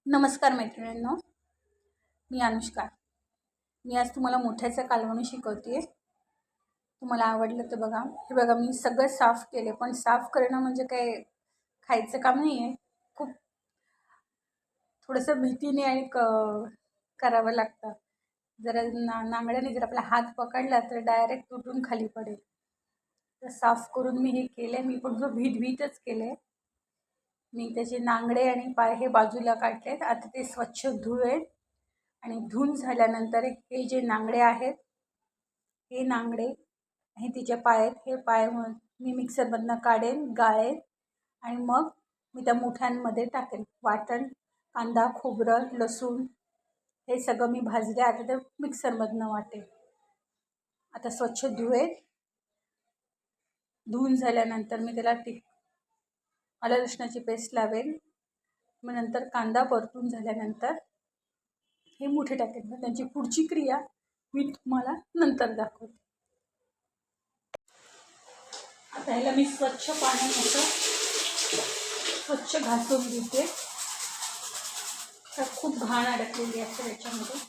नमस्कार मैत्रिणींनो, मी अनुष्का. मी आज तुम्हाला मोठ्याचं कालवण शिकवते. तुम्हाला आवडलं तर बघा. हे बघा, मी सगळं साफ केले, पण साफ करणं म्हणजे काय खायचं काम नाही आहे. खूप थोडंसं भीतीने आणि करावं लागतं. जर नांगड्याने जर आपला हात पकडला तर डायरेक्ट तुटून खाली पडेल. तर साफ करून मी हे केले. मी पण जो भीतच केले. मी त्याचे नांगडे आणि पाय हे बाजूला काढलेत. आता ते स्वच्छ धुवेन आणि धुवून झाल्यानंतर हे जे नांगडे आहेत, हे नांगडे आणि तिचे पाय आहेत, हे पाय मी मिक्सरमधनं काढेन, गाळेन आणि मग मी त्या मुठ्यांमध्ये टाकेन. वाटण, कांदा, खोबरं, लसूण हे सगळं मी भाजले. आता ते मिक्सरमधनं वाटेन. आता स्वच्छ धुवेन. धुवून झाल्यानंतर मी त्याला आलं लसणाची पेस्ट लावेन. मग नंतर कांदा परतून झाल्यानंतर हे मुठे टाकेन. मग त्यांची पुढची क्रिया मी तुम्हाला नंतर दाखवते. आता ह्याला मी स्वच्छ पाण्याने स्वच्छ घासून घेते. तर खूप घाण अडकलेली असते त्याच्यामध्ये.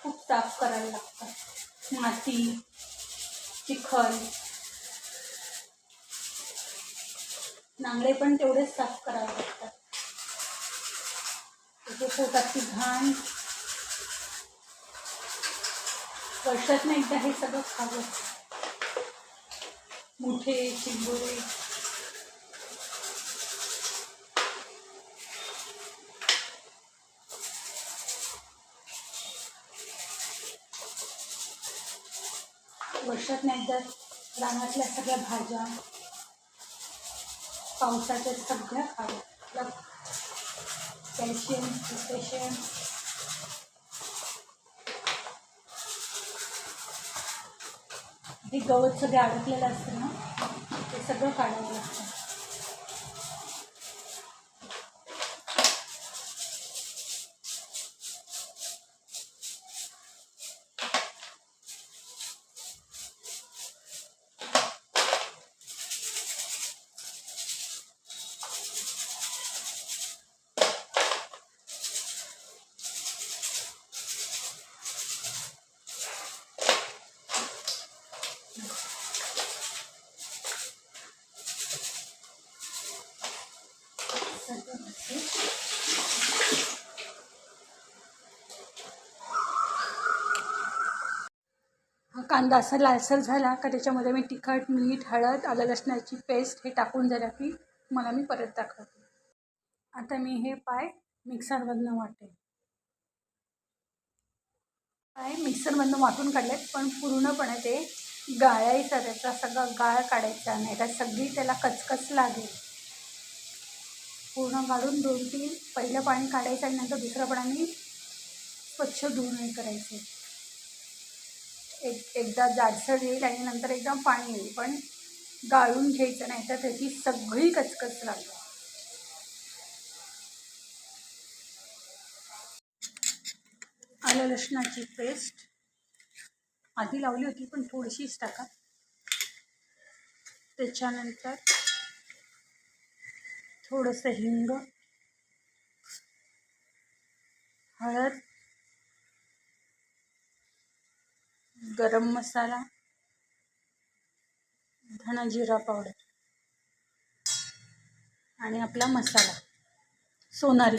खूप साफ करायला लागतं. माती, चिखल, नांगडे पण तेवढेच साफ करावे लागतात. त्याच्या पोटाची घाण वर्षातनं एकदा हे सगळं खावं. मुठे, चिंबोरे, वर्षातनं एकदा रानातल्या सगळ्या भाज्या, पावसाच्या सगळ्या खाव्या. कॅल्शियम, पोटॅशियम, हे गवत सगळं अडकलेलं असतं ना, ते सगळं काढावं लागतं. कांदा असा लालसर झाला का त्याच्यामध्ये मी तिखट, मीठ, हळद, आलं लसणाची पेस्ट हे टाकून झालं की मला मी परत दाखवते. आता मी हे पाय मिक्सरमधनं वाटेन. पाय मिक्सरमधनं वाटून काढलेत, पण पूर्णपणे ते गाळायचा, त्याचा सगळा गाळ काढायचा नाही, तर सगळी त्याला कचकच लागेल. पूर्ण काढून 2-3 पहिलं पाणी काढायचं आणि नंतर दुसरं पाणी स्वच्छ धुवून हे करायचे. एकदा जाडसर येईल आणि नंतर एकदम पाणी येईल, पण गाळून घ्यायचं नाही तर त्याची सगळी कचकच लागेल. आलं लसणाची पेस्ट आधी लावली होती, पण थोडीशीच टाका. त्याच्यानंतर थोडंसं हिंग, हळद, गरम मसाला, धना जिरा पावडर आणि आपला मसाला सोनारी.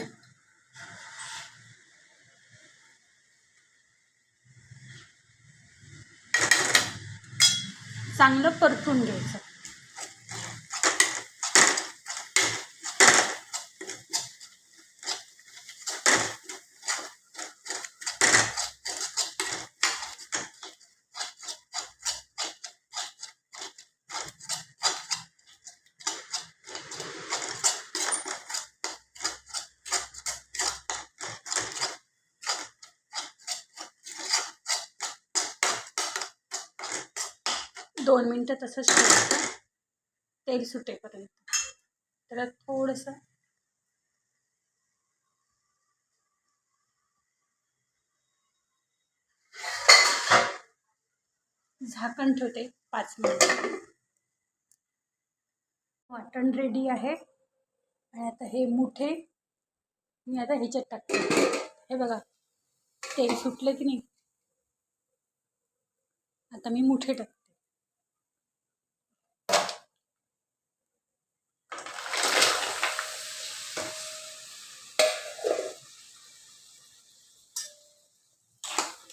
चांगलं परतून घ्यायचं. दोन मिनटं तसंच ठेवायचं तेल सुटेपर्यंत. त्याला थोडंसं झाकण ठेवते 5 मिनिट. वाटण रेडी आहे. आणि आता हे मुठे मी आता ह्याच्यात टाकते. हे बघा तेल सुटलं की नाही. आता मी मुठे टाकते.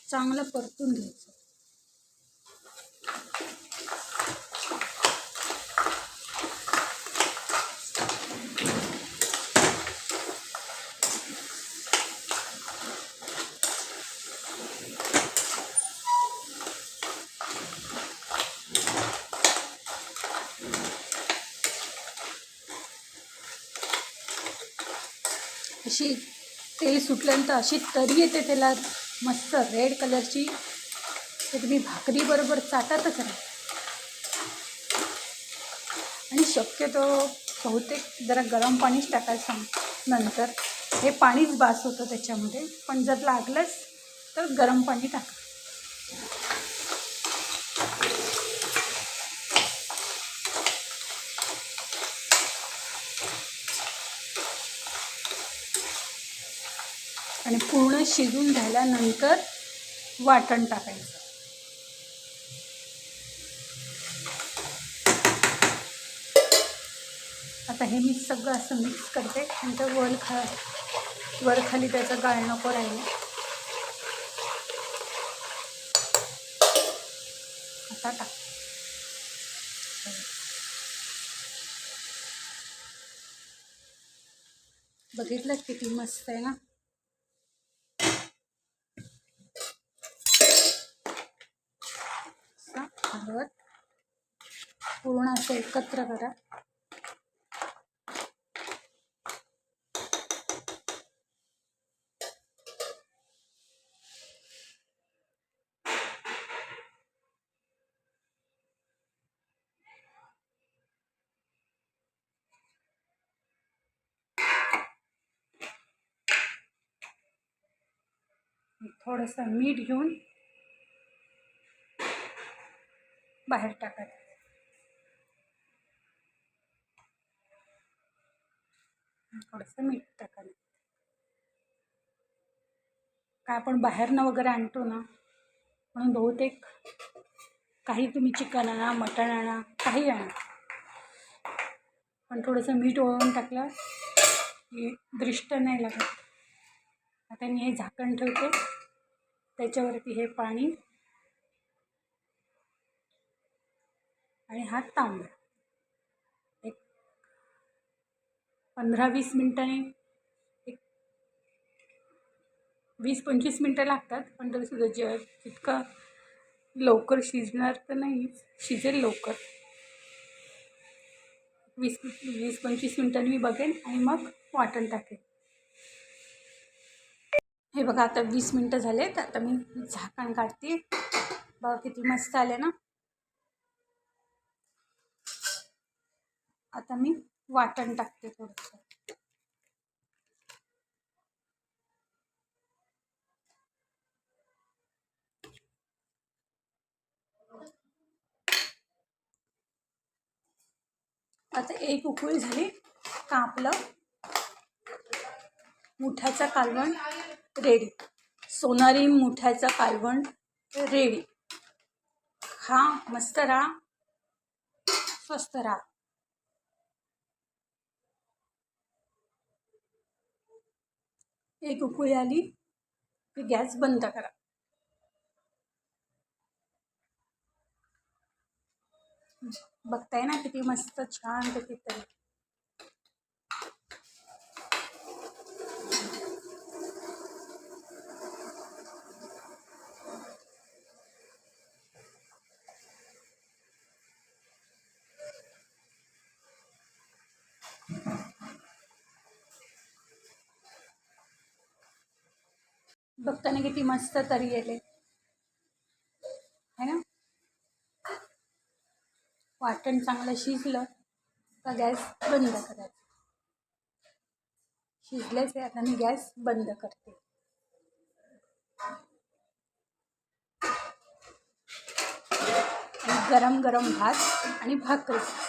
चांगलं परतून घ्यायचं. अशी तेल सुटल्यानंतर अशी तरी येते त्याला मस्त रेड कलरची. ते तुम्ही भाकरीबरोबर चाटतच राहा. आणि शक्यतो बहुतेक जरा गरम पाणीच टाकायचं सांग. नंतर हे पाणीच बास होतं त्याच्यामध्ये. पण जर लागलंच तर गरम पाणी टाका. आणि पूर्ण शिजून झाल्यानंतर वाटण टाकायचं. आता हे मी सगळं असं मिक्स करते. नंतर वर खाली त्याचं गाळ नको राहील. आता टाक. बघितलं किती मस्त आहे ना. हलवत पूर्ण असं एकत्र करा. थोडंसं मीठ घेऊन बाहेर टाकायचं. थोडंसं मीठ टाकायचं. काय आपण बाहेरनं वगैरे आणतो ना, म्हणून बहुतेक काही तुम्ही चिकन आणा, मटण आणा, काही आणा, पण थोडंसं मीठ ओळून टाकलं की दृष्ट नाही लागत. आता मी हे झाकण ठेवते. त्याच्यावरती हे पाणी आणि हा तांबडा. एक 15-20 मिनिटांनी, एक 20-25 मिनटं लागतात. पण तरी सुद्धा जितकं लवकर शिजणार तर नाही, शिजेल लवकर. 20-25 मिनिटांनी मी बघेन आणि मग वाटण टाकेन. हे बघा आता 20 मिनटं झालेत. आता मी झाकण काढते. बघा किती मस्त आले ना. आता मी वाटण टाकते थोडंसं. आता एक उकळी झाली का आपलं मुठ्याचं कालवण रेडी. सोनारी मुठ्याचं कालवण रेडी. खा, मस्त राहा, स्वस्त राहा. एक उकळी आली की गॅस बंद करा. बघताय ना किती मस्त छान पैकी तरी. बघताना किती मस्त तरी येले है ना. वाटण चांगलं शिजलं का गॅस बंद करायचा. शिजलेच आहे. आता मी गॅस बंद करते. गरम गरम भात आणि भाकरी.